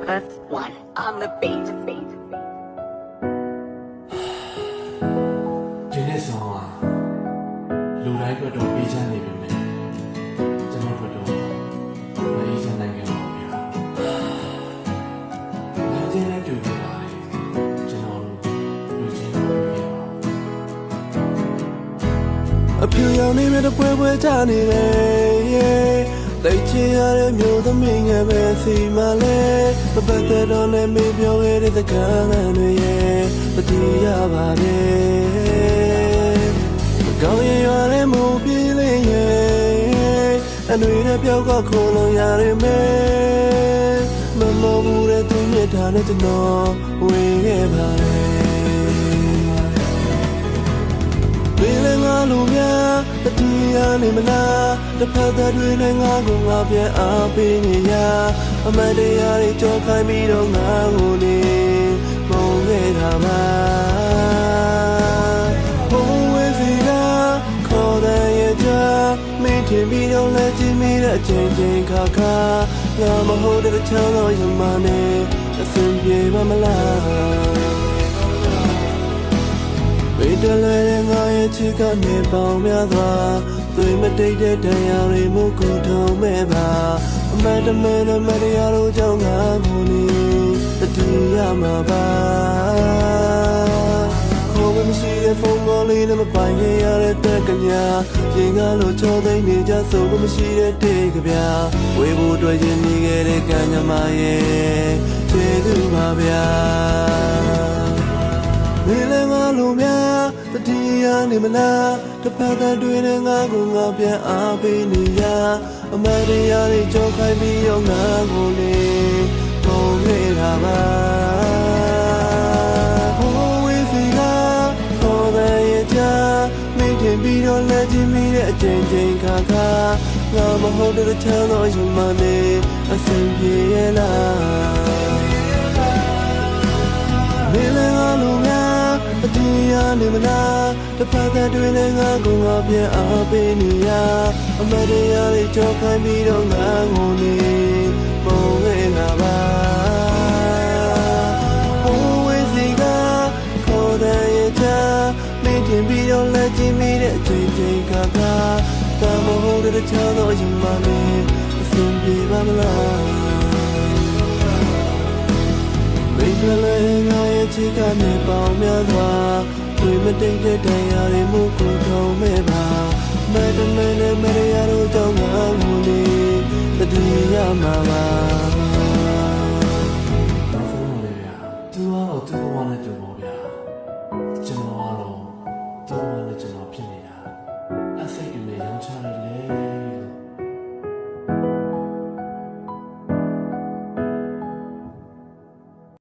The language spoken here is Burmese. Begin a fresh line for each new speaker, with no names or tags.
Press 1 on the beat.
ဒီနေ့ဆောင်ကလူတိုင်းအတွက်တော့ပေးချမ်းနေပြီမယ်ကျွန်တော်တို့တော့မအေးချမ်းနိုင်ခဲ့ပါဘူးဗျာ။နိုင်ခြင်းနဲ့တူကြပါလေကျွန်တော်တို့လူချင်းတို့ပြရအောင်အဖြူရောင်နေမြတ်ပွဲပွဲချနေတယ်တိတ်ချင်ရတဲ့မျိုးသမီးငယ်ပဲစီမလဲမပတ်သက်တော့နဲ့မေးပြောခဲ့တဲ့စကားတွေရဲ့မတူရပါနဲ့ကောင်းရင်ရတဲ့မူပြေးလေးရဲ့အနှွေနဲ့ပြောက်ကခိုးလို့ရရမယ်မမဘူးတဲ့သူမြတ်တာနဲ့ကျွန်တော်ဝင်ခဲ့ပါတယ်ဘယ်လဲငါလိုများတတိယနေမလားတစ်ဖက်သားတွေနဲ့ငါကိုငါပြန်အားပေးနေရအမတရားတွေကြောခိုင်းပြီးတော့ငါကိုနေမုန်းခဲ့တာပါဘုံဝဲစီကခေါ်တဲ့ရဲ့ကြမင်းထင်ပြီးတော့လက်ကြည့်မိတဲ့အချိန်ချင်းခါခါငါမဟုတ်တဲ့ချမ်းတော်ရမနဲ့အစင်ပြေပါမလားဝေတလဲငါရဲ့ချစ်ကနေပေါင်းများစွာသွေးမတိတ်တဲ့တရားတွေမှုကိုထုံးမဲ့ပါအမတ်တမဲနဲ့မတရားတို့ကြောင့်ငါကိုနေတတိယမှာပါဟိုမရှိတဲ့ဖုန်းကောလေးနဲ့မပိုင်ခဲ့ရတဲ့တက်ကညာရင်ကားလို့ချောသိမ့်နေကြဆိုကိုမရှိတဲ့တေကဗျာဝေဖို့တွေ့ရင်နေခဲ့တဲ့ကံကြမ္မာရဲ့ကျေးဇူးပါဗျာဝေလငါလိုများတတိယနေမလားတစ်ဖက်သားတွေနဲ့ငါကိုငါပြန်အားပေးနေရအမတရားတွေကြောခိုင်းပြီးတော့ငါကိုနေပုံခဲ့တာပါဘိုးဝေးစီကခေါ်တဲ့ရဲ့ကြမိထင်ပြီးတော့လက်ချင်းမိတဲ့အချိန်ချင်းခါခါငါမဟုတ်တဲ့ချမ်းတော်ရှင်မနဲ့အဆင်ပြေရဲ့လားဝေလငါလိုများတတိယနေမလားတစ်ဖက်သားတွေနဲ့ငါကိုငါပြန်အားပေးနေရအမတရားတွေကြောခိုင်းပြီးတော့ငါကိုနေပုံခဲ့တာပါဘိုးဝေးစီကခေါ်တဲ့ရဲ့ချာမင်းတင်ပြီးတော့လက်ကြည့်မိတဲ့အချိန်ချင်းခါခါတာမဟုတ်တဲ့ချမ်းတော်ရင်မနဲ့အဆင်ပြေပါမလားဝေးလဲငါရဲ့ချစ်ကနေပေါင်းများစွာသွေးမတိတ်တဲ့တရားတွေမှုကိုထုံးမဲ့ပါမတမနဲ့မရရတို့ကြောင့်ငါကိုနေတတိယမှာပါဆုံးလေဗျာသူကတော့သူ့ဘဝနဲ့တူပါဗျာကျွန်တော်ကတော့သူ့ဘဝနဲ့ကျွန်တော်ဖြစ်နေ